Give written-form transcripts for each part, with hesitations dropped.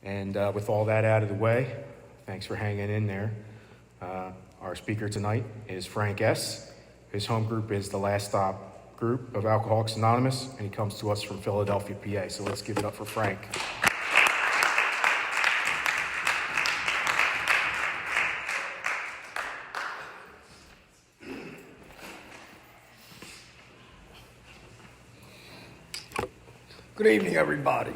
And with all that out of the way, thanks for hanging in there. Our speaker tonight is Frank S. His home group is the Last Stop group of Alcoholics Anonymous, and he comes to us from Philadelphia, PA. So let's give it up for Frank. Good evening, everybody.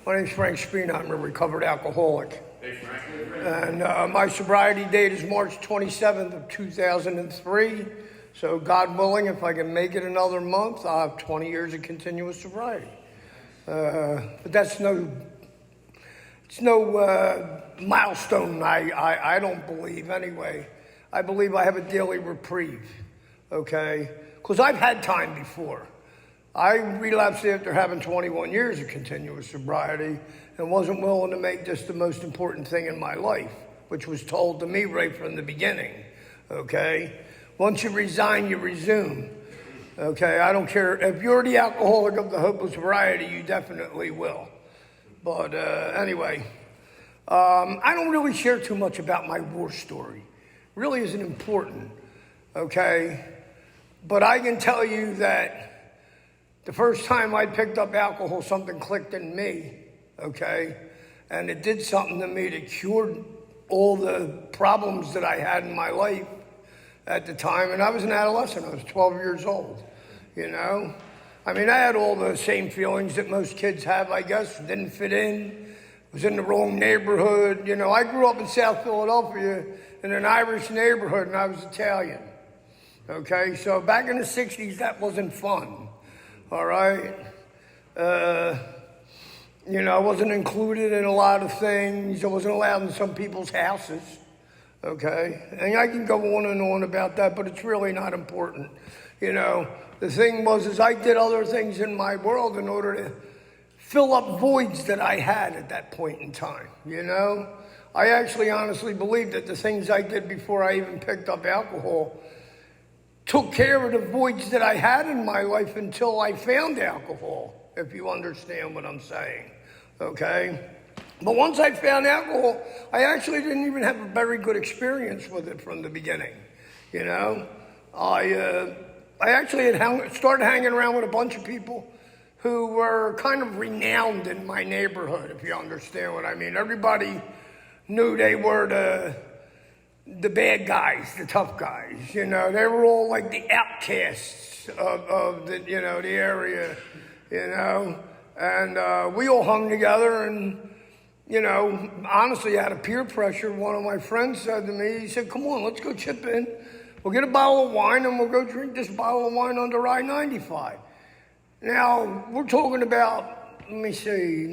My name is Frank Spina. I'm a recovered alcoholic. Hey, Frank. And my sobriety date is March 27th of 2003. So God willing, if I can make it another month, I'll have 20 years of continuous sobriety. But that's no milestone, I don't believe anyway. I believe I have a daily reprieve, okay? Because I've had time before. I relapsed after having 21 years of continuous sobriety and wasn't willing to make this the most important thing in my life, which was told to me right from the beginning, okay? Once you resign, you resume, okay? I don't care. If you're the alcoholic of the hopeless variety, you definitely will. But anyway, I don't really share too much about my war story. It really isn't important, okay? But I can tell you that the first time I picked up alcohol, something clicked in me, okay? And it did something to me that cured all the problems that I had in my life at the time. And I was an adolescent. I was 12 years old, you know? I mean, I had all the same feelings that most kids have, I guess. Didn't fit in, was in the wrong neighborhood. You know, I grew up in South Philadelphia in an Irish neighborhood, and I was Italian, okay? So back in the 60s, that wasn't fun. All right. You know, I wasn't included in a lot of things. I wasn't allowed in some people's houses. Okay. And I can go on and on about that, but it's really not important. You know, the thing was, I did other things in my world in order to fill up voids that I had at that point in time. You know, I actually honestly believe that the things I did before I even picked up alcohol took care of the voids that I had in my life until I found alcohol, if you understand what I'm saying, okay? But once I found alcohol, I actually didn't even have a very good experience with it from the beginning, you know? I actually had started hanging around with a bunch of people who were kind of renowned in my neighborhood, if you understand what I mean. Everybody knew they were the bad guys, the tough guys, you know, they were all like the outcasts of the, you know, the area, you know, and we all hung together and, you know, honestly, out of peer pressure, one of my friends said to me, he said, come on, let's go chip in. We'll get a bottle of wine and we'll go drink this bottle of wine under I-95. Now, we're talking about, let me see,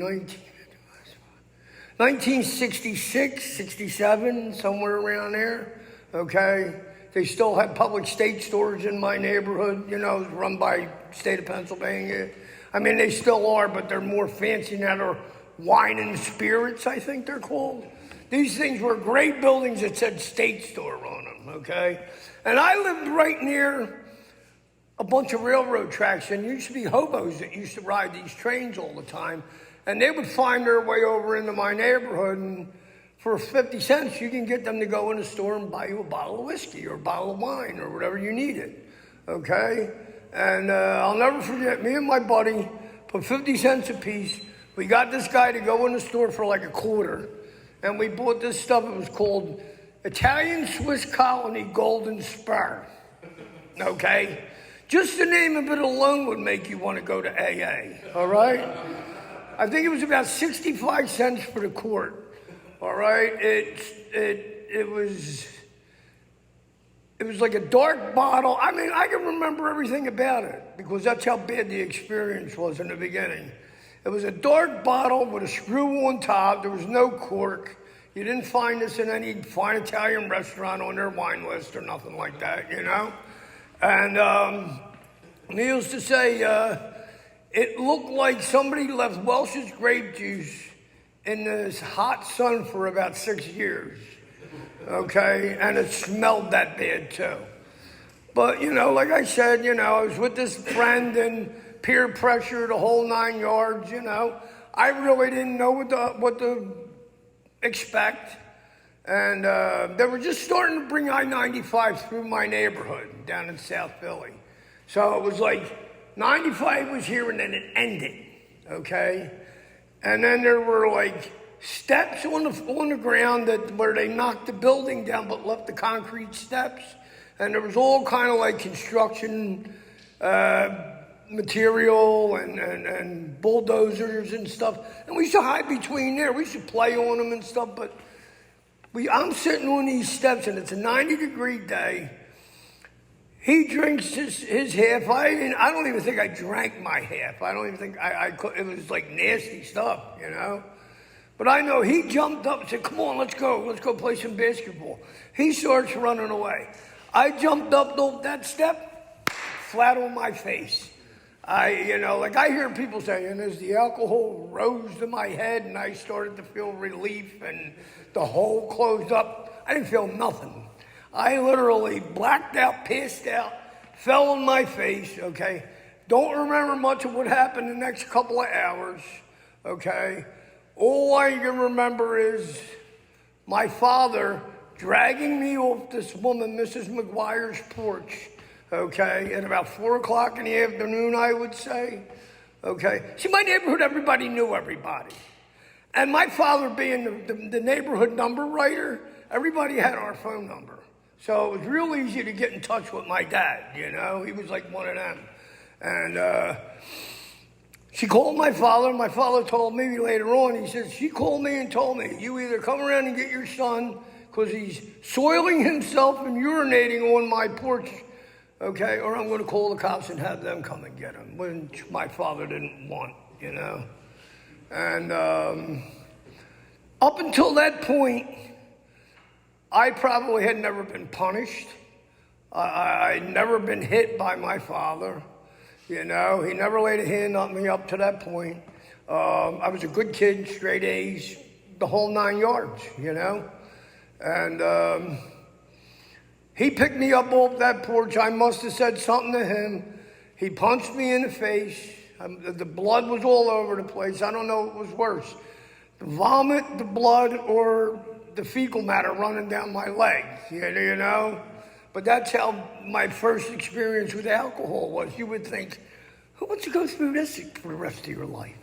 1966, 67, somewhere around there, okay? They still had public state stores in my neighborhood, you know, run by state of Pennsylvania. I mean, they still are, but they're more fancy now. They're wine and spirits, I think they're called. These things were great buildings that said state store on them, okay? And I lived right near a bunch of railroad tracks, and used to be hobos that used to ride these trains all the time. And they would find their way over into my neighborhood, and for 50 cents, you can get them to go in the store and buy you a bottle of whiskey or a bottle of wine or whatever you needed, okay? And I'll never forget, me and my buddy put 50 cents a piece. We got this guy to go in the store for like a quarter, and we bought this stuff. It was called Italian Swiss Colony Golden Spur, okay? Just the name of it alone would make you want to go to AA, all right? I think it was about 65 cents for the quart, all right? It was like a dark bottle. I mean, I can remember everything about it because that's how bad the experience was in the beginning. It was a dark bottle with a screw on top. There was no cork. You didn't find this in any fine Italian restaurant on their wine list or nothing like that, you know? And needless to say, it looked like somebody left Welch's grape juice in this hot sun for about 6 years, okay? And it smelled that bad too. But, you know, like I said, you know, I was with this friend and peer pressure, the whole 9 yards, you know. I really didn't know what to expect. And they were just starting to bring I-95 through my neighborhood down in South Philly. So it was like 95 was here and then it ended, okay? And then there were like steps on the ground where they knocked the building down but left the concrete steps. And there was all kind of like construction material and bulldozers and stuff. And we used to hide between there. We used to play on them and stuff. But I'm sitting on these steps and it's a 90-degree day. He drinks his half. I don't even think I drank my half. I don't even think I could. It was like nasty stuff, you know. But I know he jumped up and said, "Come on, let's go play some basketball." He starts running away. I jumped up that step, flat on my face. I hear people say, and as the alcohol rose to my head and I started to feel relief and the hole closed up, I didn't feel nothing. I literally blacked out, passed out, fell on my face, okay? Don't remember much of what happened the next couple of hours, okay? All I can remember is my father dragging me off this woman, Mrs. McGuire's porch, okay, at about 4 o'clock in the afternoon, I would say, okay. See, my neighborhood, everybody knew everybody. And my father being the neighborhood number writer, everybody had our phone number. So it was real easy to get in touch with my dad, you know. He was like one of them. And she called my father. My father told me later on, he said, she called me and told me, you either come around and get your son because he's soiling himself and urinating on my porch, okay, or I'm going to call the cops and have them come and get him, which my father didn't want, you know. And up until that point, I probably had never been punished. I'd never been hit by my father. You know, he never laid a hand on me up to that point. I was a good kid, straight A's, the whole 9 yards, you know. And he picked me up off that porch. I must have said something to him. He punched me in the face. The blood was all over the place. I don't know what was worse, the vomit, the blood, or the fecal matter running down my leg, you know? But that's how my first experience with alcohol was. You would think, who wants to go through this for the rest of your life?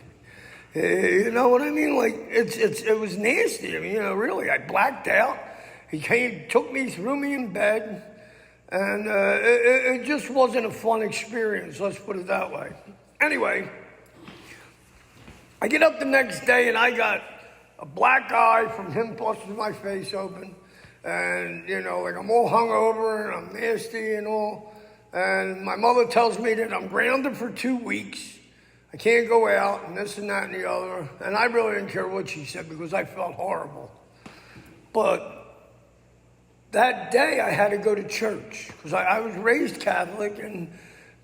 You know what I mean? Like, it was nasty. I mean, you know, really, I blacked out. He came, took me, threw me in bed, and it just wasn't a fun experience, let's put it that way. Anyway, I get up the next day, and I got a black eye from him busting my face open. And, you know, like I'm all hungover and I'm nasty and all. And my mother tells me that I'm grounded for 2 weeks. I can't go out and this and that and the other. And I really didn't care what she said because I felt horrible. But that day I had to go to church because I was raised Catholic. And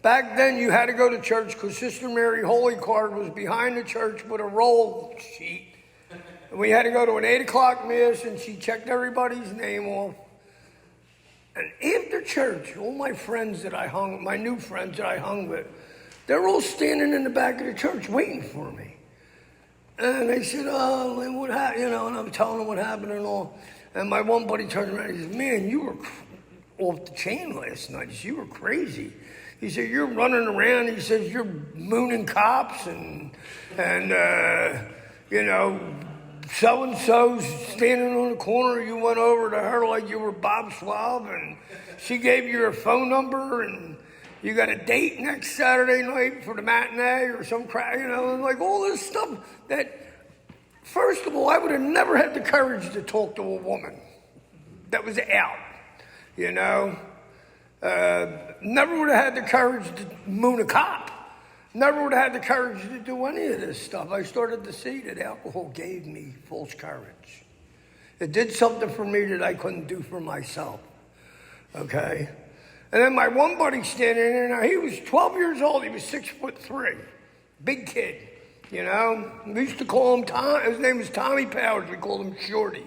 back then you had to go to church because Sister Mary Holy Card was behind the church with a roll sheet. And we had to go to an 8 o'clock mass, and she checked everybody's name off. And after church, all my friends that my new friends that I hung with, they're all standing in the back of the church waiting for me. And they said, "Oh, what happened?" You know, and I'm telling them what happened and all. And my one buddy turned around and he said, "Man, you were off the chain last night." He said, "You were crazy." He said, "You're running around." He says, "You're mooning cops and you know, so-and-so's standing on the corner, you went over to her like you were Bob Schwab, and she gave you her phone number, and you got a date next Saturday night for the matinee or some crap, you know, and like all this stuff that, first of all, I would have never had the courage to talk to a woman that was out, you know. Never would have had the courage to moon a cop. Never would have had the courage to do any of this stuff. I started to see that alcohol gave me false courage. It did something for me that I couldn't do for myself, okay? And then my one buddy standing there, now he was 12 years old, he was 6'3", big kid, you know? We used to call him Tom, his name was Tommy Powers, we called him Shorty,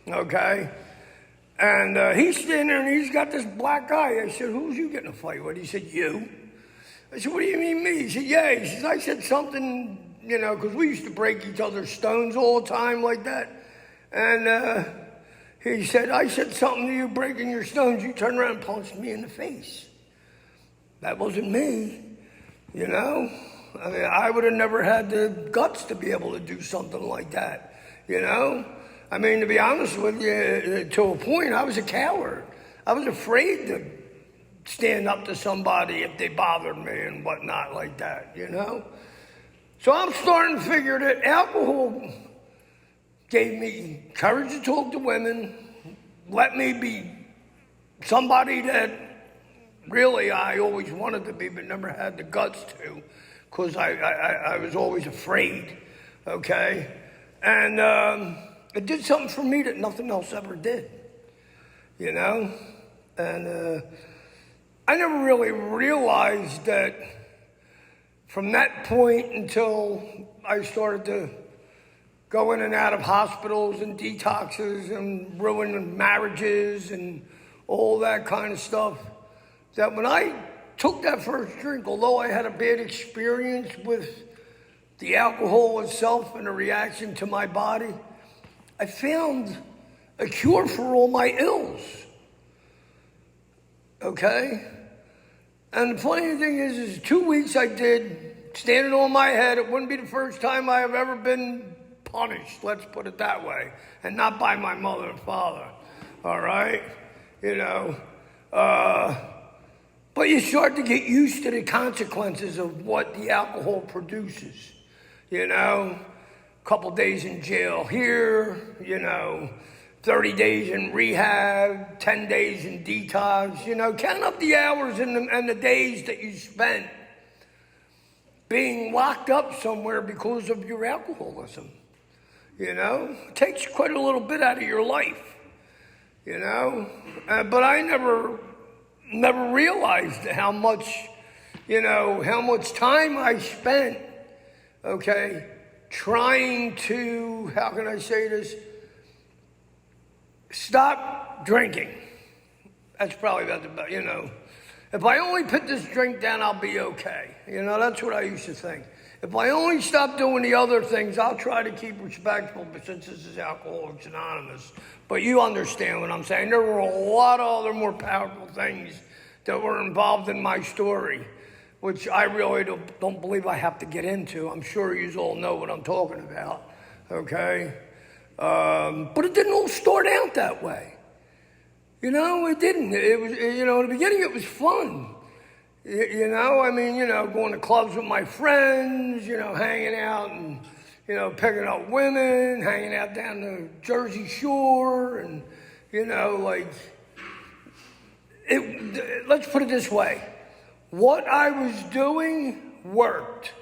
okay? And he's standing there and he's got this black eye. I said, "Who's you getting a fight with?" He said, "You." I said, "What do you mean me?" He said, "Yeah." He says, "I said something because we used to break each other's stones all the time like that. And he said, I said something to you breaking your stones. You turned around and punched me in the face. That wasn't me, I mean, I would have never had the guts to be able to do something like that, I mean, to be honest with you, to a point, I was a coward. I was afraid to stand up to somebody if they bothered me and whatnot like that, So I'm starting to figure that alcohol gave me courage to talk to women, let me be somebody that really I always wanted to be but never had the guts to, because I was always afraid, okay? And it did something for me that nothing else ever did, And I never really realized that from that point until I started to go in and out of hospitals and detoxes and ruin marriages and all that kind of stuff, that when I took that first drink, although I had a bad experience with the alcohol itself and the reaction to my body, I found a cure for all my ills, okay? And the funny thing is 2 weeks I did, standing on my head. It wouldn't be the first time I have ever been punished, let's put it that way, and not by my mother and father, all right? But you start to get used to the consequences of what the alcohol produces, a couple days in jail here, 30 days in rehab, 10 days in detox, count up the hours and the days that you spent being locked up somewhere because of your alcoholism. It takes quite a little bit out of your life, but I never realized how much time I spent, okay, trying to, how can I say this, stop drinking. That's probably about the, if I only put this drink down, I'll be okay. That's what I used to think. If I only stop doing the other things, I'll try to keep respectful, but since this is Alcoholics Anonymous. But you understand what I'm saying. There were a lot of other more powerful things that were involved in my story, which I really don't believe I have to get into. I'm sure you all know what I'm talking about, okay? But it didn't all start out that way. It didn't. It was, in the beginning it was fun. Going to clubs with my friends, hanging out and, picking up women, hanging out down the Jersey Shore and, let's put it this way. What I was doing worked.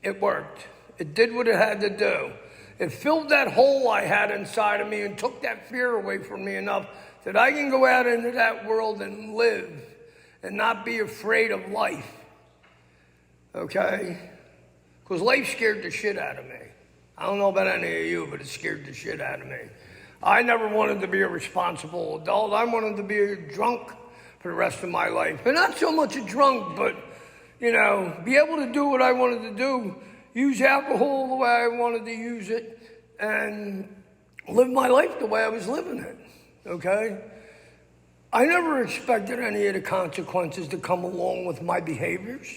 It worked. It did what it had to do. It filled that hole I had inside of me and took that fear away from me enough that I can go out into that world and live and not be afraid of life, okay? Because life scared the shit out of me. I don't know about any of you, but it scared the shit out of me. I never wanted to be a responsible adult. I wanted to be a drunk for the rest of my life. And not so much a drunk, but, be able to do what I wanted to do, use alcohol the way I wanted to use it, and live my life the way I was living it, okay? I never expected any of the consequences to come along with my behaviors.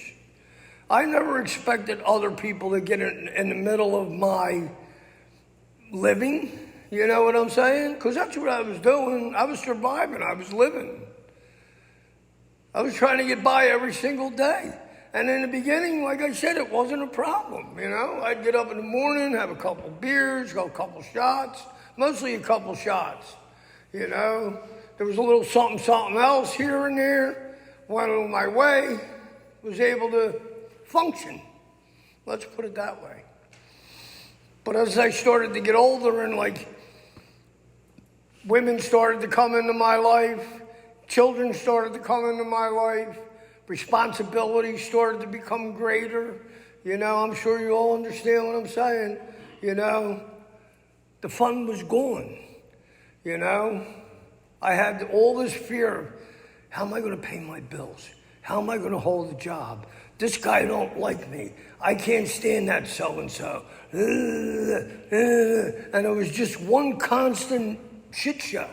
I never expected other people to get in the middle of my living, you know what I'm saying? Because that's what I was doing. I was surviving. I was living. I was trying to get by every single day. And in the beginning, like I said, it wasn't a problem, I'd get up in the morning, have a couple beers, go a couple shots, mostly a couple shots, There was a little something else here and there, went on my way, was able to function. Let's put it that way. But as I started to get older and women started to come into my life, children started to come into my life, responsibilities started to become greater. I'm sure you all understand what I'm saying. The fun was gone. I had all this fear. How am I going to pay my bills? How am I going to hold a job? This guy don't like me. I can't stand that so-and-so. And it was just one constant shit show.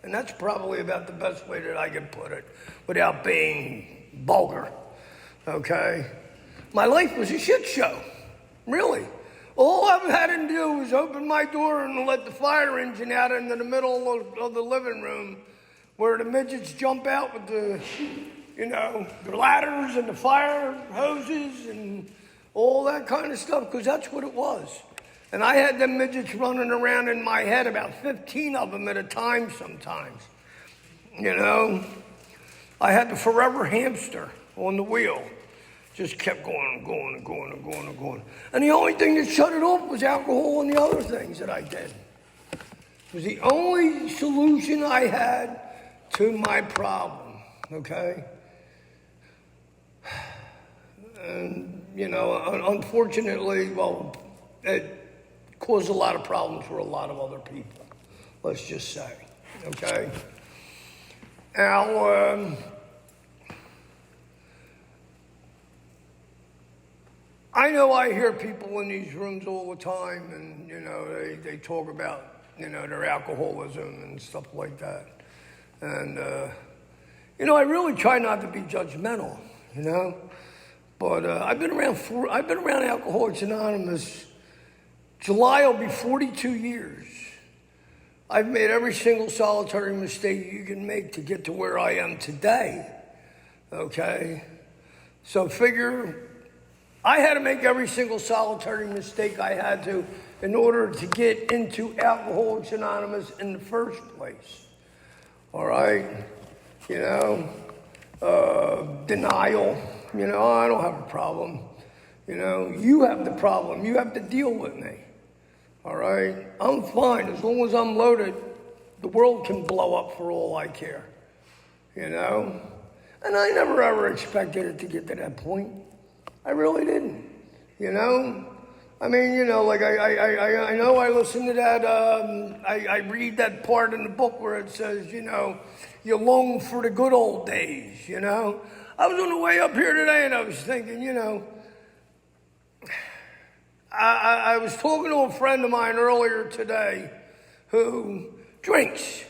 And that's probably about the best way that I could put it without being vulgar, okay? My life was a shit show, really. All I've had to do was open my door and let the fire engine out into the middle of the living room where the midgets jump out with the ladders and the fire hoses and all that kind of stuff, because that's what it was. And I had them midgets running around in my head, about 15 of them at a time sometimes. I had the forever hamster on the wheel. Just kept going and going and going and going and going. And the only thing that shut it off was alcohol and the other things that I did. It was the only solution I had to my problem, okay? And, unfortunately, it caused a lot of problems for a lot of other people, let's just say, okay? Now, I know I hear people in these rooms all the time, and, they talk about, their alcoholism and stuff like that. And, I really try not to be judgmental, but I've been around Alcoholics Anonymous. July will be 42 years. I've made every single solitary mistake you can make to get to where I am today, okay? So figure I had to make every single solitary mistake I had to in order to get into Alcoholics Anonymous in the first place, all right? Denial, I don't have a problem. You have the problem. You have to deal with me. All right? I'm fine. As long as I'm loaded, the world can blow up for all I care. And I never ever expected it to get to that point. I really didn't. I mean, like I know I listen to that, I read that part in the book where it says, you long for the good old days, I was on the way up here today and I was thinking, I was talking to a friend of mine earlier today who drinks,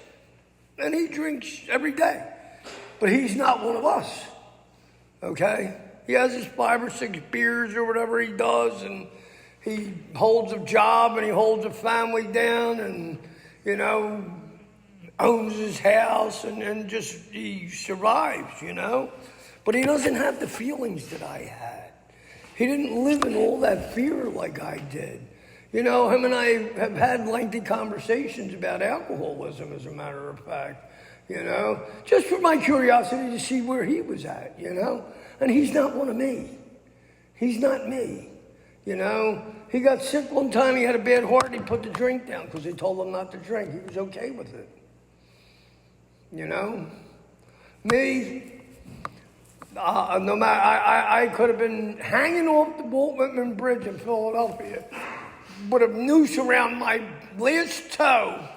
and he drinks every day, but he's not one of us, okay? He has his 5 or 6 beers or whatever he does, and he holds a job and he holds a family down and, owns his house and just, he survives, But he doesn't have the feelings that I had. He didn't live in all that fear like I did. Him and I have had lengthy conversations about alcoholism, as a matter of fact, just for my curiosity to see where he was at, And he's not one of me. He's not me, He got sick one time, he had a bad heart, and he put the drink down because they told him not to drink. He was okay with it, Me, no matter, I could have been hanging off the Walt Whitman Bridge in Philadelphia with a noose around my last toe,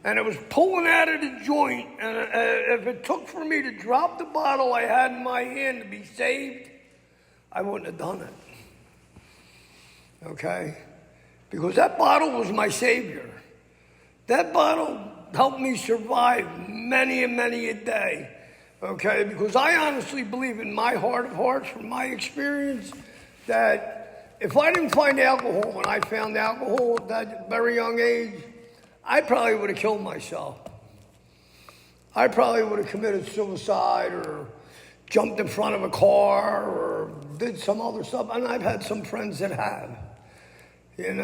and it was pulling out of the joint, and if it took for me to drop the bottle I had in my hand to be saved, I wouldn't have done it, okay? Because that bottle was my savior. That bottle helped me survive many and many a day. Okay, because I honestly believe in my heart of hearts, from my experience, that if I didn't find alcohol when I found alcohol at that very young age, I probably would have killed myself. I probably would have committed suicide or jumped in front of a car or did some other stuff. And I've had some friends that have, in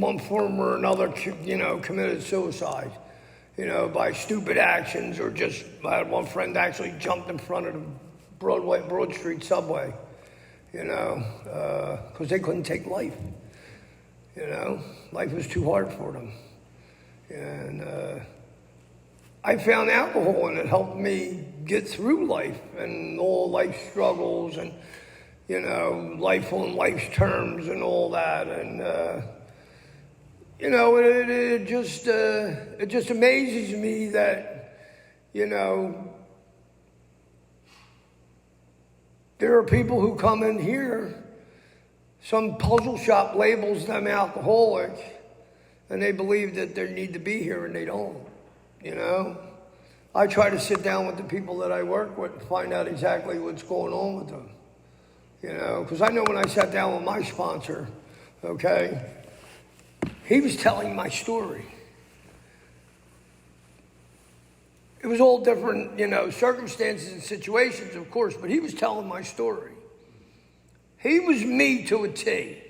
one form or another, committed suicide. By stupid actions, or just, I had one friend actually jumped in front of the Broad Street subway, because they couldn't take life, life was too hard for them. And I found alcohol, and it helped me get through life and all life struggles and, life on life's terms and all that. And, it just amazes me that, There are people who come in here, some puzzle shop labels them alcoholic, and they believe that they need to be here and they don't, you know? I try to sit down with the people that I work with and find out exactly what's going on with them, you know? Because I know when I sat down with my sponsor, okay, he was telling my story. It was all different, you know, circumstances and situations, of course, but he was telling my story. He was me to a T,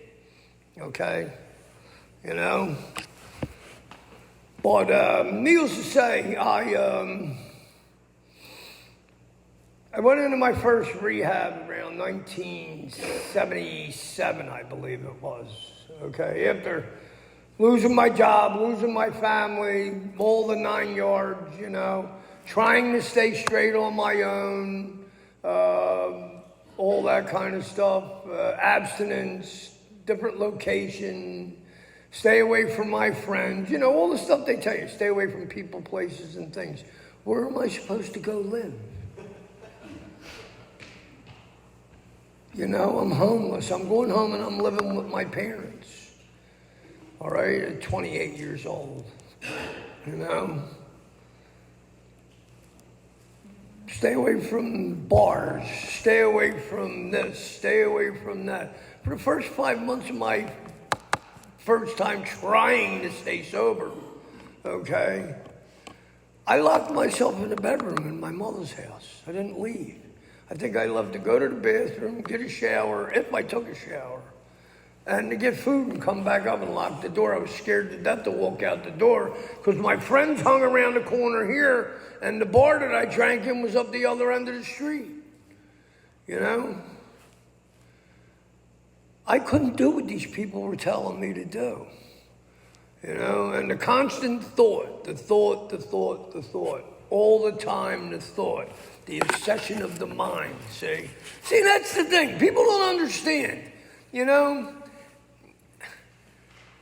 okay, you know? But needless to say, I went into my first rehab around 1977, I believe it was, okay? After losing my job, losing my family, all the 9 yards, you know, trying to stay straight on my own, all that kind of stuff, abstinence, different location, stay away from my friends, you know, all the stuff they tell you, stay away from people, places, and things. Where am I supposed to go live? You know, I'm homeless. I'm going home and I'm living with my parents. All right, at 28 years old, you know. Stay away from bars, stay away from this, stay away from that. For the first 5 months of my first time trying to stay sober, okay, I locked myself in the bedroom in my mother's house. I didn't leave. I think I left to go to the bathroom, get a shower, if I took a shower, and to get food and come back up and lock the door. I was scared to death to walk out the door because my friends hung around the corner here and the bar that I drank in was up the other end of the street, you know? I couldn't do what these people were telling me to do, you know? And the constant thought, all the time the thought, the obsession of the mind, see? See, that's the thing. People don't understand, you know?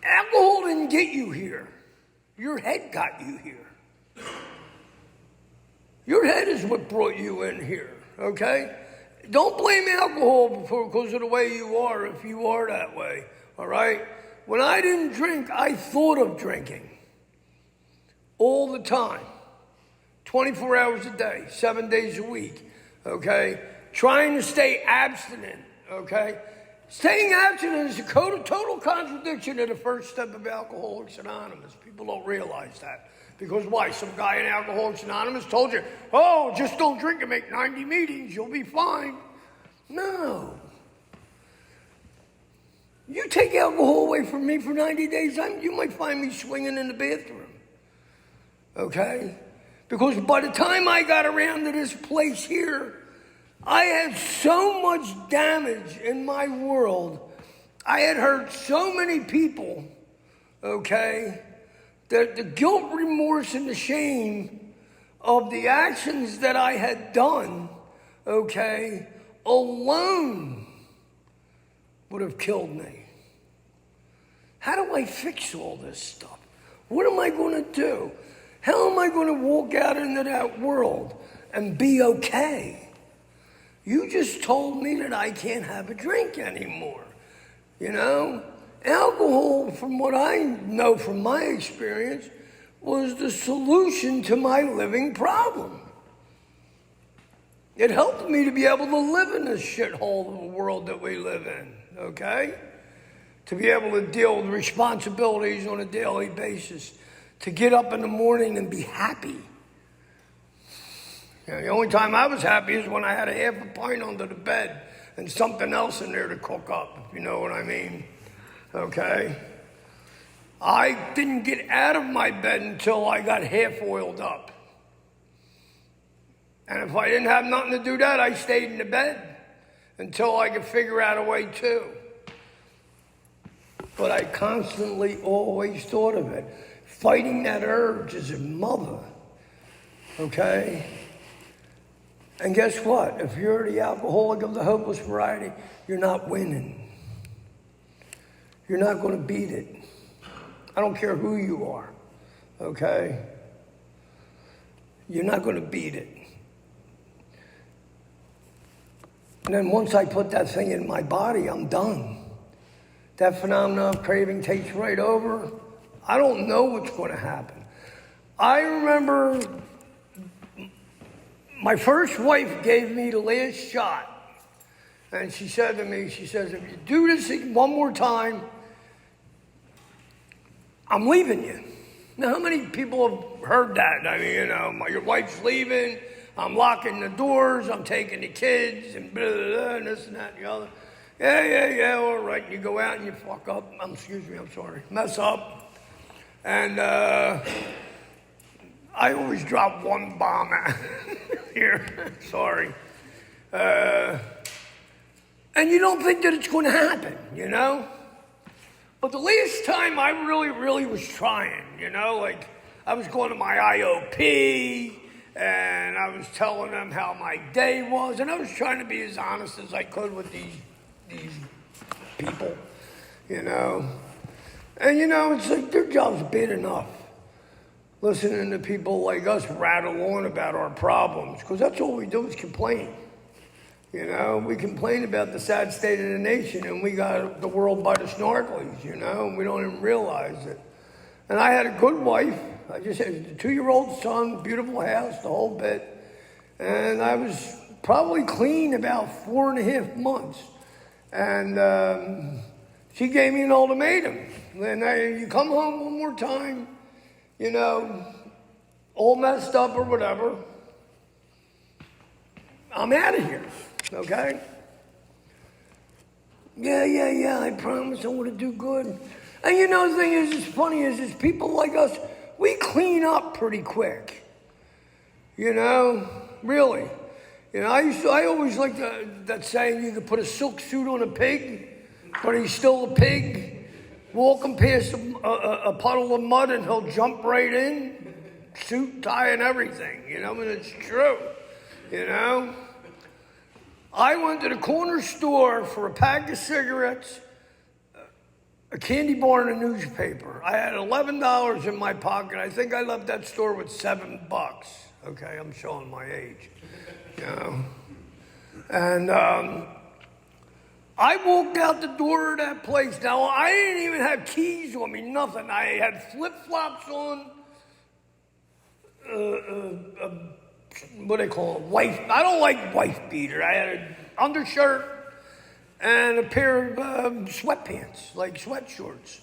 Alcohol didn't get you here. Your head got you here. Your head is what brought you in here, okay? Don't blame alcohol because of the way you are if you are that way, all right? When I didn't drink, I thought of drinking all the time, 24 hours a day, 7 days a week, okay? Trying to stay abstinent, okay? Staying abstinent is a total contradiction of the first step of Alcoholics Anonymous. People don't realize that. Because why? Some guy in Alcoholics Anonymous told you, oh, just don't drink and make 90 meetings, you'll be fine. No. You take alcohol away from me for 90 days, you might find me swinging in the bathroom. Okay? Because by the time I got around to this place here, I had so much damage in my world. I had hurt so many people, okay, that the guilt, remorse, and the shame of the actions that I had done, okay, alone would have killed me. How do I fix all this stuff? What am I going to do? How am I going to walk out into that world and be okay? You just told me that I can't have a drink anymore, you know? Alcohol, from what I know from my experience, was the solution to my living problem. It helped me to be able to live in this shithole of a world that we live in, okay? To be able to deal with responsibilities on a daily basis, to get up in the morning and be happy. You know, the only time I was happy is when I had a half a pint under the bed and something else in there to cook up, if you know what I mean, okay? I didn't get out of my bed until I got half oiled up. And if I didn't have nothing to do that, I stayed in the bed until I could figure out a way to. But I constantly always thought of it. Fighting that urge as a mother, okay? And guess what? If you're the alcoholic of the hopeless variety, you're not winning. You're not going to beat it. I don't care who you are, okay? You're not going to beat it. And then once I put that thing in my body, I'm done. That phenomenon of craving takes right over. I don't know what's going to happen. I remember my first wife gave me the last shot. And she said to me, she says, if you do this one more time, I'm leaving you. Now, how many people have heard that? I mean, your wife's leaving, I'm locking the doors, I'm taking the kids, and blah, blah, blah, and this and that and the other. Yeah, all right. And you go out and you fuck up. Mess up. And I always drop one bomb out here. Sorry. And you don't think that it's going to happen, But the last time I really was trying, like I was going to my IOP and I was telling them how my day was, and I was trying to be as honest as I could with these people, And it's like their job's bad enough. Listening to people like us rattle on about our problems, because that's all we do is complain. We complain about the sad state of the nation, and we got the world by the snorkelies, and we don't even realize it. And I had a good wife. I just had a 2-year-old son, beautiful house, the whole bit. And I was probably clean about 4.5 months. And she gave me an ultimatum. Then you come home one more time, all messed up or whatever, I'm out of here, okay? Yeah, I promise I want to do good. And the thing is, it's funny is people like us, we clean up pretty quick. Really. I always like that saying, you could put a silk suit on a pig, but he's still a pig. Walk him past a puddle of mud and he'll jump right in, suit, tie, and everything, and it's true, I went to the corner store for a pack of cigarettes, a candy bar, and a newspaper. I had $11 in my pocket. I think I left that store with $7. Okay, I'm showing my age, And I walked out the door of that place. Now, I didn't even have keys on me, nothing. I had flip-flops on, what do they call it, I don't like wife beater. I had an undershirt and a pair of sweatpants, like sweat shorts.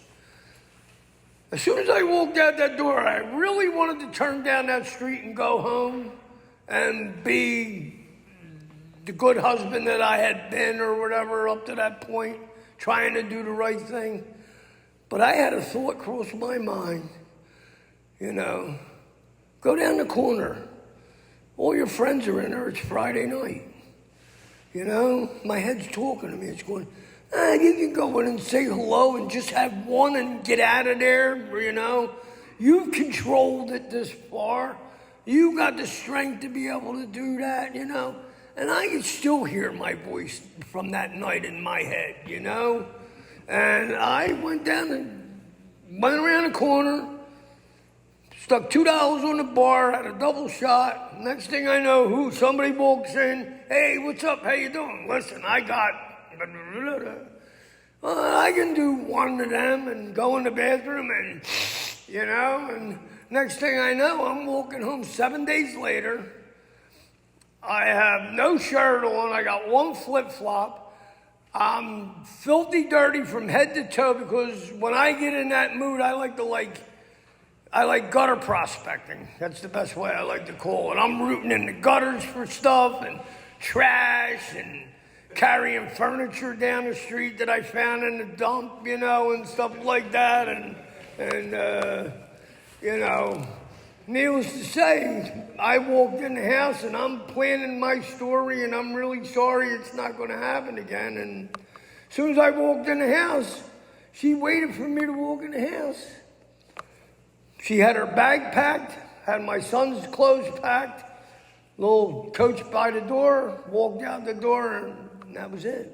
As soon as I walked out that door, I really wanted to turn down that street and go home and be the good husband that I had been or whatever up to that point, trying to do the right thing. But I had a thought cross my mind, go down the corner. All your friends are in there. It's Friday night. My head's talking to me. It's going, you can go in and say hello and just have one and get out of there, You've controlled it this far. You got the strength to be able to do that, And I can still hear my voice from that night in my head, And I went down and went around the corner, stuck $2 on the bar, had a double shot. Next thing I know, somebody walks in. Hey, what's up? How you doing? Listen, I can do one of them and go in the bathroom and, and next thing I know, I'm walking home 7 days later. I have no shirt on. I got one flip-flop. I'm filthy dirty from head to toe because when I get in that mood, I like gutter prospecting. That's the best way I like to call it. I'm rooting in the gutters for stuff and trash and carrying furniture down the street that I found in the dump, and stuff like that. Needless to say, I walked in the house and I'm planning my story and I'm really sorry it's not going to happen again. And as soon as I walked in the house, she waited for me to walk in the house. She had her bag packed, had my son's clothes packed, little coach by the door, walked out the door, and that was it.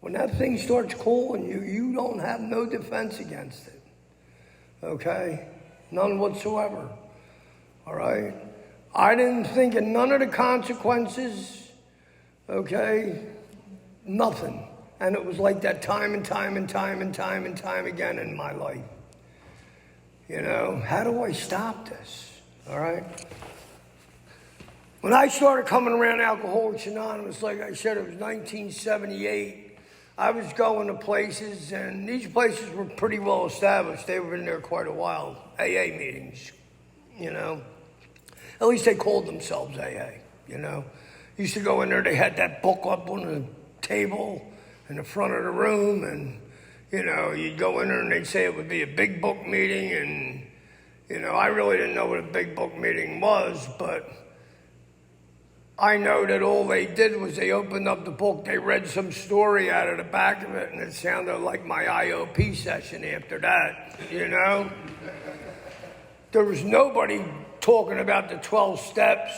When that thing starts calling you, you don't have no defense against it. Okay? None whatsoever. All right? I didn't think of none of the consequences, okay? Nothing. And it was like that time and time and time and time and time again in my life. You know, how do I stop this? All right? When I started coming around Alcoholics Anonymous, like I said, it was 1978. I was going to places, and these places were pretty well established. They were in there quite a while. AA meetings, you know. At least they called themselves AA, you know. Used to go in there, they had that book up on the table in the front of the room, and, you know, you'd go in there and they'd say it would be a big book meeting, and, you know, I really didn't know what a big book meeting was, but I know that all they did was they opened up the book, they read some story out of the back of it, and it sounded like my IOP session after that, you know? There was nobody talking about the 12 steps,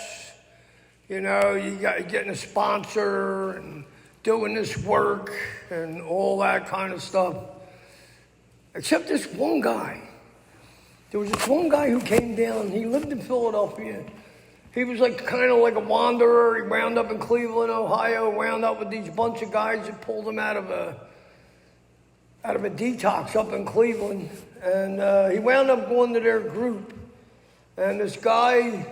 you know, you got getting a sponsor and doing this work and all that kind of stuff. Except this one guy. There was this one guy who came down, he lived in Philadelphia. He was like kind of like a wanderer. He wound up in Cleveland, Ohio, wound up with these bunch of guys that pulled him out of a detox up in Cleveland. And he wound up going to their group. And this guy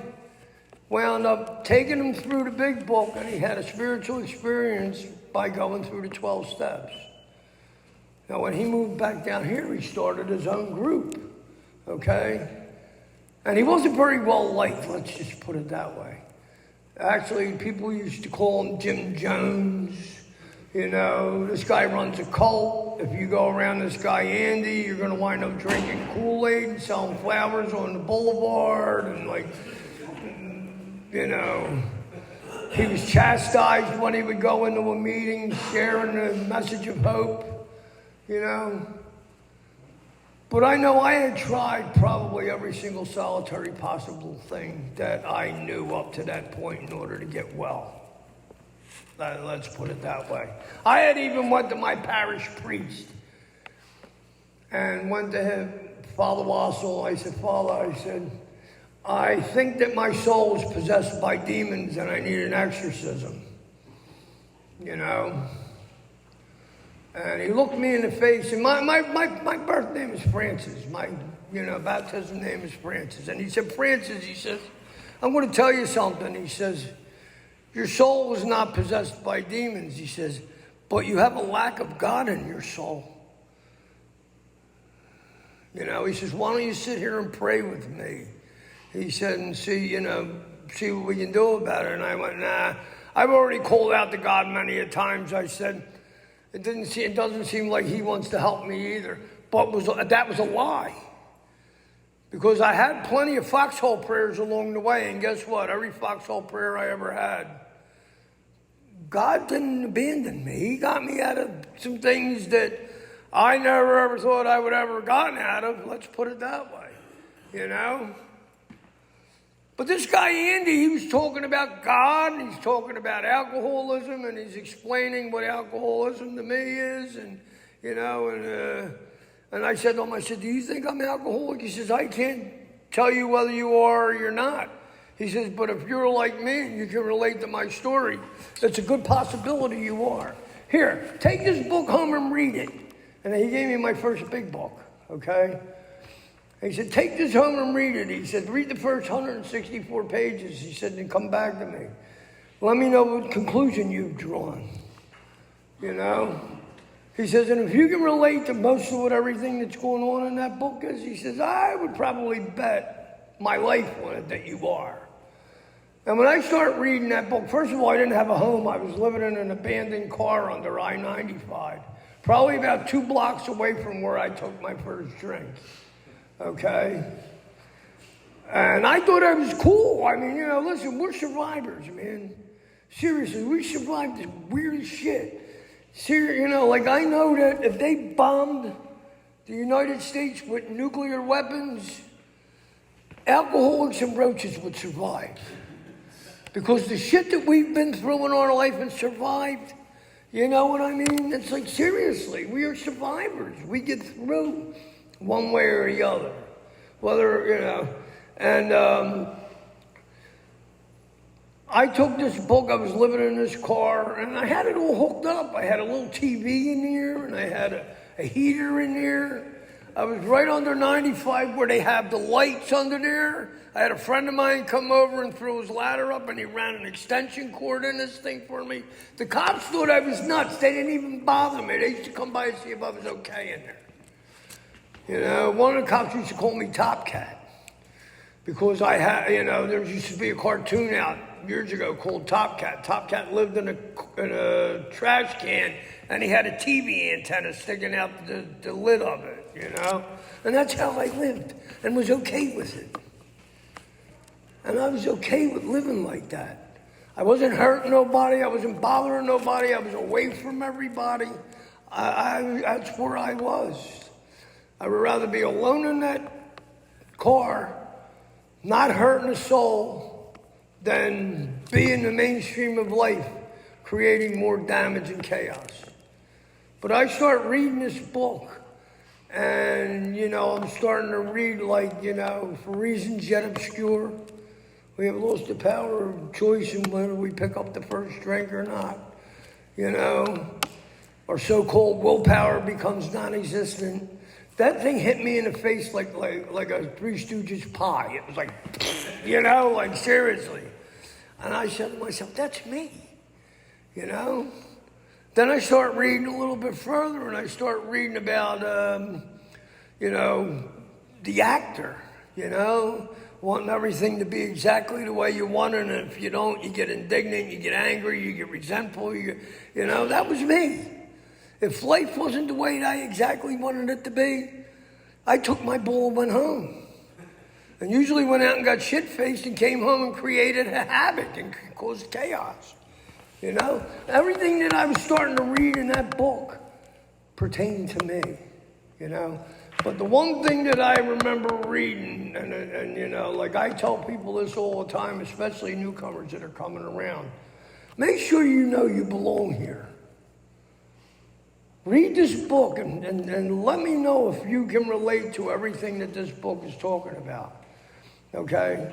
wound up taking him through the big book, and he had a spiritual experience by going through the 12 steps. Now, when he moved back down here, he started his own group, okay? And he wasn't very well liked, let's just put it that way. Actually, people used to call him Jim Jones. You know, this guy runs a cult. If you go around this guy Andy, you're going to wind up drinking Kool-Aid and selling flowers on the boulevard. And like, you know, he was chastised when he would go into a meeting sharing the message of hope, you know. But I know I had tried probably every single solitary possible thing that I knew up to that point in order to get well. Let's put it that way. I had even went to my parish priest and went to him, Father Wassel. I said, Father, I think that my soul is possessed by demons and I need an exorcism, you know. And he looked me in the face, and my birth name is Francis. My, baptism name is Francis. And he said, Francis, he says, I'm going to tell you something. He says, your soul is not possessed by demons. He says, but you have a lack of God in your soul. You know, he says, why don't you sit here and pray with me? He said, and see what we can do about it. And I went, nah, I've already called out to God many a times. I said, it doesn't seem like he wants to help me either. But that was a lie. Because I had plenty of foxhole prayers along the way. And guess what? Every foxhole prayer I ever had, God didn't abandon me. He got me out of some things that I never ever thought I would ever gotten out of. Let's put it that way. You know? But this guy, Andy, he was talking about God, and he's talking about alcoholism, and he's explaining what alcoholism to me is, and I said to him, I said, do you think I'm alcoholic? He says, I can't tell you whether you are or you're not. He says, but if you're like me and you can relate to my story, it's a good possibility you are. Here, take this book home and read it. And he gave me my first big book, okay? He said, take this home and read it. He said, read the first 164 pages. He said, then come back to me. Let me know what conclusion you've drawn. You know? He says, and if you can relate to most of everything that's going on in that book is, he says, I would probably bet my life on it that you are. And when I started reading that book, first of all, I didn't have a home. I was living in an abandoned car under I-95, probably about 2 blocks away from where I took my first drink. Okay? And I thought I was cool. I mean, listen, we're survivors, man. Seriously, we survived this weird shit. Like I know that if they bombed the United States with nuclear weapons, alcoholics and roaches would survive. Because the shit that we've been through in our life and survived, you know what I mean? It's like, seriously, we are survivors. We get through one way or the other. Whether, I took this book, I was living in this car, and I had it all hooked up. I had a little TV in here, and I had a heater in here. I was right under 95 where they have the lights under there. I had a friend of mine come over and throw his ladder up, and he ran an extension cord in this thing for me. The cops thought I was nuts. They didn't even bother me. They used to come by and see if I was okay in there. You know, one of the cops used to call me Top Cat because I had, you know, there used to be a cartoon out years ago called Top Cat. Top Cat lived in a trash can, and he had a TV antenna sticking out the lid of it, you know? And that's how I lived and was okay with it. And I was okay with living like that. I wasn't hurting nobody. I wasn't bothering nobody. I was away from everybody. That's where I was. I would rather be alone in that car, not hurting a soul, than be in the mainstream of life, creating more damage and chaos. But I start reading this book, and, you know, I'm starting to read, like, you know, for reasons yet obscure, we have lost the power of choice in whether we pick up the first drink or not. You know, our so-called willpower becomes non-existent. That thing hit me in the face like a Three Stooges pie. It was like, you know, like seriously. And I said to myself, that's me, you know? Then I start reading a little bit further, and I start reading about, you know, the actor, you know, wanting everything to be exactly the way you want it, and if you don't, you get indignant, you get angry, you get resentful, you know, that was me. If life wasn't the way I exactly wanted it to be, I took my ball and went home. And usually went out and got shit-faced and came home and created a havoc and caused chaos. You know, everything that I was starting to read in that book pertained to me, you know. But the one thing that I remember reading, and you know, like I tell people this all the time, especially newcomers that are coming around, make sure you know you belong here. Read this book and let me know if you can relate to everything that this book is talking about, okay?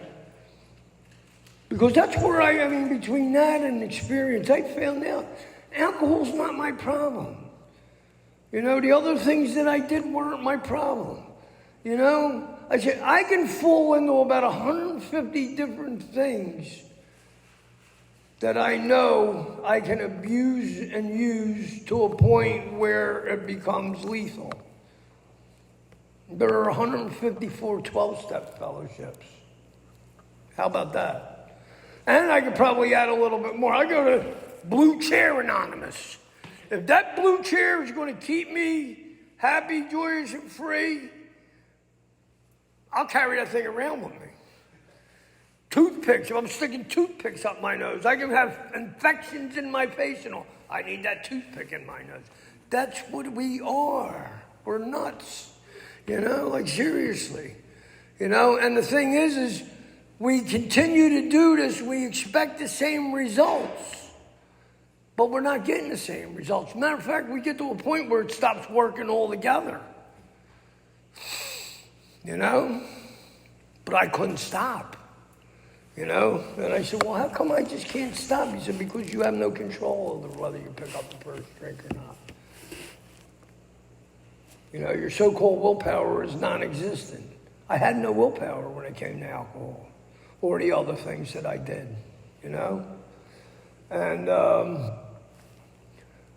Because that's where I mean, between that and experience, I found out alcohol's not my problem. You know, the other things that I did weren't my problem. You know, I said, I can fall into about 150 different things that I know I can abuse and use to a point where it becomes lethal. There are 154 12-step fellowships. How about that? And I could probably add a little bit more. I go to Blue Chair Anonymous. If that blue chair is going to keep me happy, joyous, and free, I'll carry that thing around with me. Toothpicks, if I'm sticking toothpicks up my nose, I can have infections in my face and all. I need that toothpick in my nose. That's what we are. We're nuts. You know, like seriously. You know, and the thing is we continue to do this, we expect the same results. But we're not getting the same results. Matter of fact, we get to a point where it stops working altogether. You know? But I couldn't stop. You know? And I said, well, how come I just can't stop? He said, because you have no control over whether you pick up the first drink or not. You know, your so-called willpower is non-existent. I had no willpower when it came to alcohol or the other things that I did, you know? And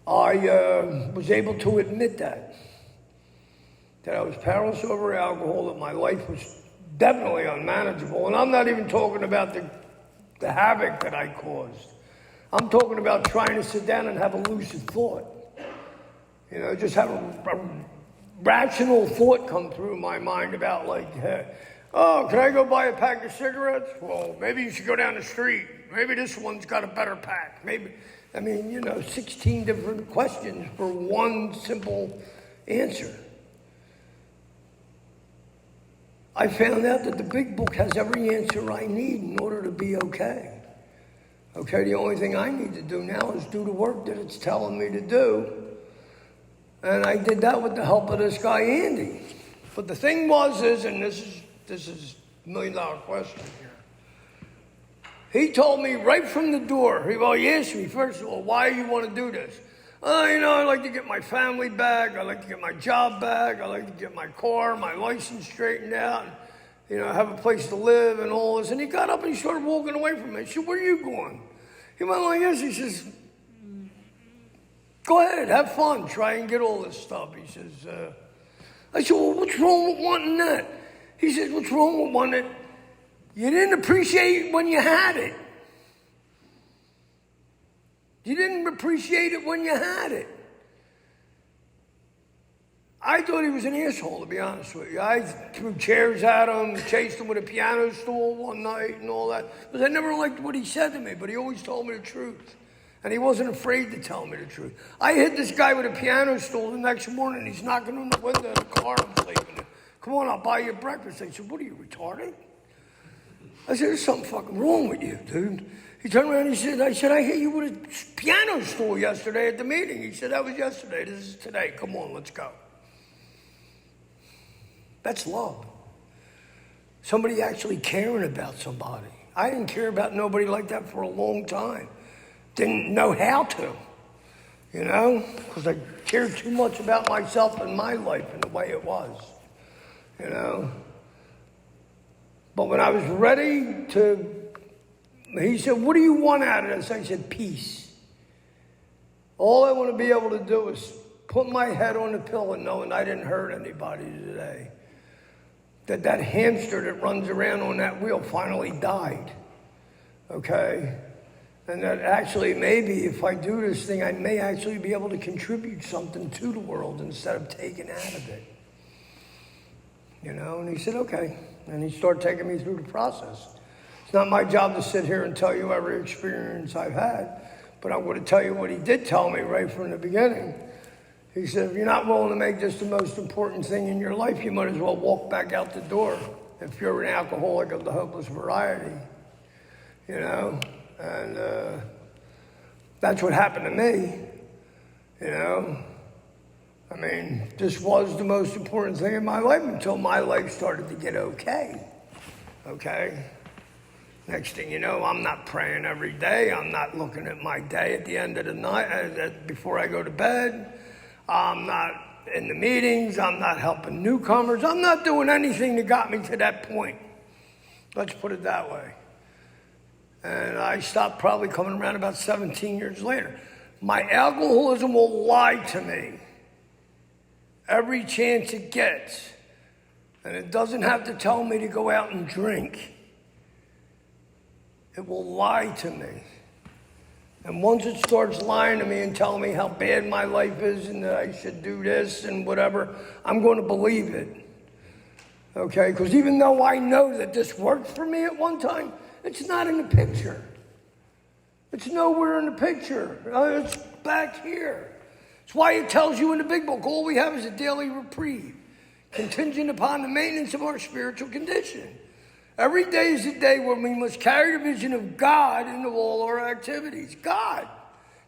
I was able to admit that I was powerless over alcohol, that my life was definitely unmanageable. And I'm not even talking about the havoc that I caused. I'm talking about trying to sit down and have a lucid thought. You know, just have a rational thought come through my mind about like, oh, can I go buy a pack of cigarettes? Well, maybe you should go down the street. Maybe this one's got a better pack. Maybe, I mean, you know, 16 different questions for one simple answer. I found out that the big book has every answer I need in order to be okay. Okay, the only thing I need to do now is do the work that it's telling me to do. And I did that with the help of this guy, Andy. But the thing was, and this is $1 million question here. He told me right from the door, he asked me, first of all, why do you want to do this? I like to get my family back. I like to get my job back. I like to get my car, my license straightened out. Have a place to live and all this. And he got up and he started walking away from me. I said, where are you going? He went like this. He says, go ahead, have fun. Try and get all this stuff. He says, I said, well, what's wrong with wanting that? He says, what's wrong with wanting it? You didn't appreciate it when you had it. You didn't appreciate it when you had it. I thought he was an asshole, to be honest with you. I threw chairs at him, chased him with a piano stool one night and all that. Because I never liked what he said to me, but he always told me the truth. And he wasn't afraid to tell me the truth. I hit this guy with a piano stool the next morning. He's knocking on the window of the car I'm sleeping in. Come on, I'll buy you breakfast. I said, what are you, retarded? I said, there's something fucking wrong with you, dude. He turned around and I said, I hit you with a piano stool yesterday at the meeting. He said, that was yesterday. This is today. Come on, let's go. That's love. Somebody actually caring about somebody. I didn't care about nobody like that for a long time. Didn't know how to, because I cared too much about myself and my life and the way it was, But when I was ready he said, what do you want out of this? I said, peace. All I want to be able to do is put my head on the pillow knowing I didn't hurt anybody today. That hamster that runs around on that wheel finally died, okay? And that actually maybe if I do this thing, I may actually be able to contribute something to the world instead of taking out of it. And he said, okay. And he started taking me through the process. It's not my job to sit here and tell you every experience I've had, but I'm going to tell you what he did tell me right from the beginning. He said, if you're not willing to make this the most important thing in your life, you might as well walk back out the door if you're an alcoholic of the hopeless variety, And that's what happened to me, this was the most important thing in my life until my life started to get okay. Next thing you know, I'm not praying every day. I'm not looking at my day at the end of the night, before I go to bed. I'm not in the meetings. I'm not helping newcomers. I'm not doing anything that got me to that point. Let's put it that way. And I stopped probably coming around about 17 years later. My alcoholism will lie to me every chance it gets. And it doesn't have to tell me to go out and drink. It will lie to me. And once it starts lying to me and telling me how bad my life is and that I should do this and whatever, I'm going to believe it. Okay? Because even though I know that this worked for me at one time, it's not in the picture. It's nowhere in the picture. It's back here. It's why it tells you in the big book, all we have is a daily reprieve, contingent upon the maintenance of our spiritual condition. Every day is a day when we must carry the vision of God into all our activities. God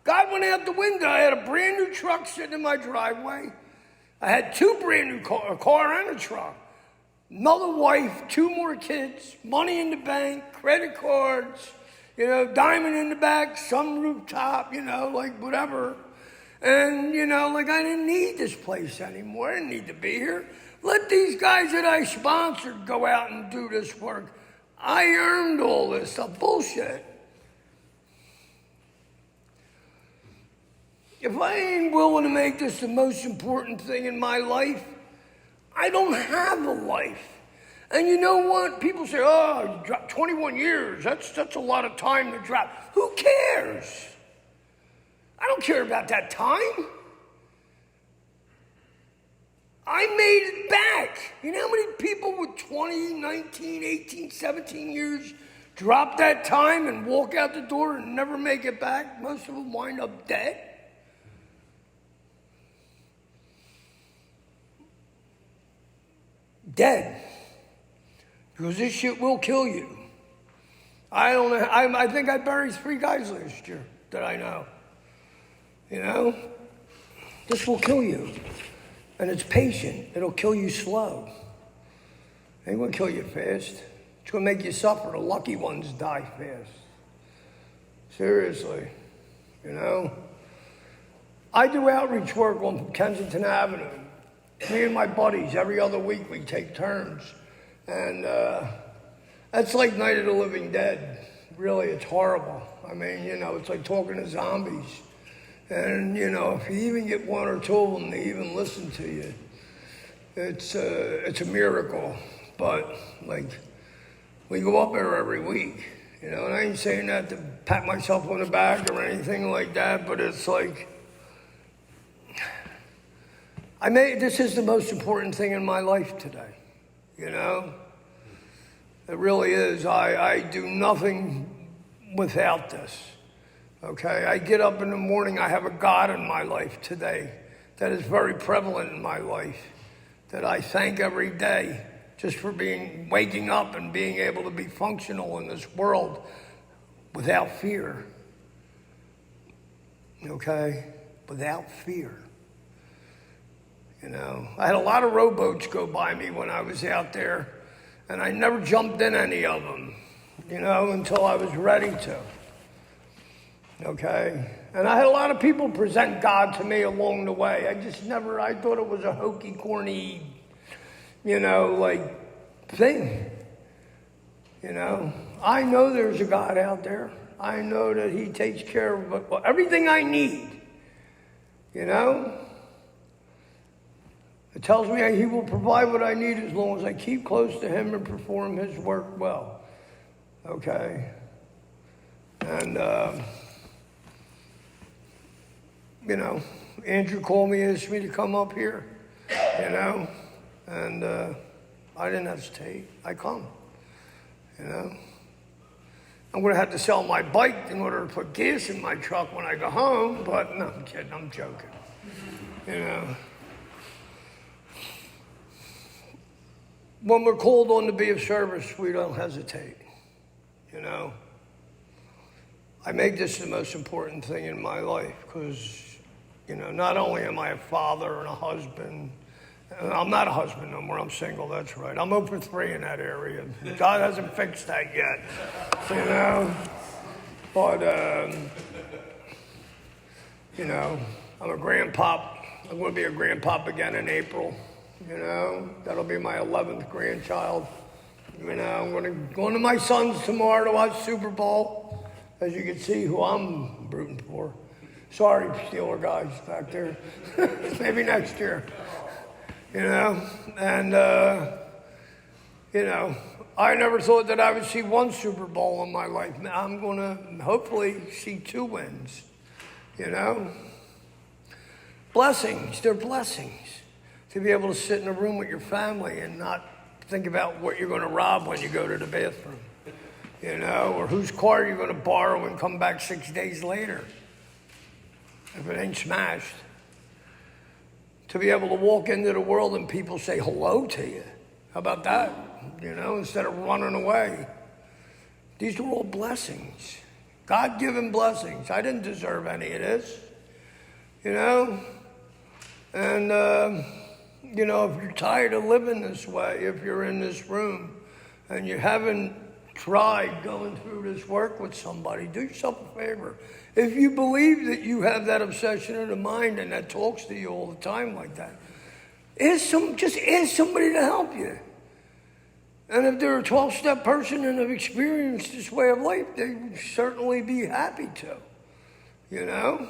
went out the window. I had a brand new truck sitting in my driveway. I had two brand new a car and a truck. Another wife, two more kids, money in the bank, credit cards, diamond in the back, some rooftop, whatever. And, I didn't need this place anymore. I didn't need to be here. Let these guys that I sponsored go out and do this work. I earned all this stuff. Bullshit. If I ain't willing to make this the most important thing in my life, I don't have a life. And you know what? People say, oh, you dropped 21 years. That's a lot of time to drop. Who cares? I don't care about that time. I made it back. You know how many people with 20, 19, 18, 17 years drop that time and walk out the door and never make it back? Most of them wind up dead. Dead. Because this shit will kill you. I don't know. I think I buried 3 guys last year that I know. This will kill you. And it's patient. It'll kill you slow. It ain't going to kill you fast. It's going to make you suffer. The lucky ones die fast. Seriously, you know. I do outreach work on Kensington Avenue. Me and my buddies, every other week we take turns. And that's like Night of the Living Dead. Really, it's horrible. I mean, you know, it's like talking to zombies. And, you know, if you even get one or two of them to even listen to you, it's a miracle. But, like, we go up there every week, you know, and I ain't saying that to pat myself on the back or anything like that, but it's like, this is the most important thing in my life today, you know? It really is. I do nothing without this, okay? I get up in the morning, I have a God in my life today that is very prevalent in my life, that I thank every day just for waking up and being able to be functional in this world without fear, okay? Without fear. You know, I had a lot of rowboats go by me when I was out there, and I never jumped in any of them, you know, until I was ready to. Okay? And I had a lot of people present God to me along the way. I thought it was a hokey, corny, you know, like, thing. You know, I know there's a God out there. I know that He takes care of everything I need, you know? It tells me He will provide what I need as long as I keep close to Him and perform His work well. Okay? And, you know, Andrew called me, asked me to come up here, you know, and I didn't hesitate. I come, you know. I'm going to have to sell my bike in order to put gas in my truck when I go home, but no, I'm kidding, I'm joking, you know. When we're called on to be of service, we don't hesitate, you know. I make this the most important thing in my life because, you know, not only am I a father and a husband, I'm not a husband no more, I'm single, that's right. I'm 0 for 3 in that area. God hasn't fixed that yet, you know. But, you know, I'm a grandpop. I'm going to be a grandpop again in April. You know, that'll be my 11th grandchild. You know, I'm going to my son's tomorrow to watch Super Bowl. As you can see who I'm rooting for. Sorry, Steeler guys back there. Maybe next year. You know, and, you know, I never thought that I would see one Super Bowl in my life. I'm going to hopefully see 2 wins, you know. Blessings, they're blessings. To be able to sit in a room with your family and not think about what you're going to rob when you go to the bathroom, you know, or whose car you're going to borrow and come back 6 days later if it ain't smashed. To be able to walk into the world and people say hello to you. How about that? You know, instead of running away. These are all blessings. God-given blessings. I didn't deserve any of this, you know, and, you know, if you're tired of living this way, if you're in this room and you haven't tried going through this work with somebody, do yourself a favor. If you believe that you have that obsession of the mind and that talks to you all the time like that, just ask somebody to help you. And if they're a 12-step person and have experienced this way of life, they would certainly be happy to, you know?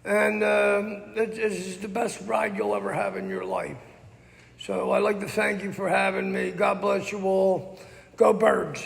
And this is the best ride you'll ever have in your life. So I'd like to thank you for having me. God bless you all. Go Birds.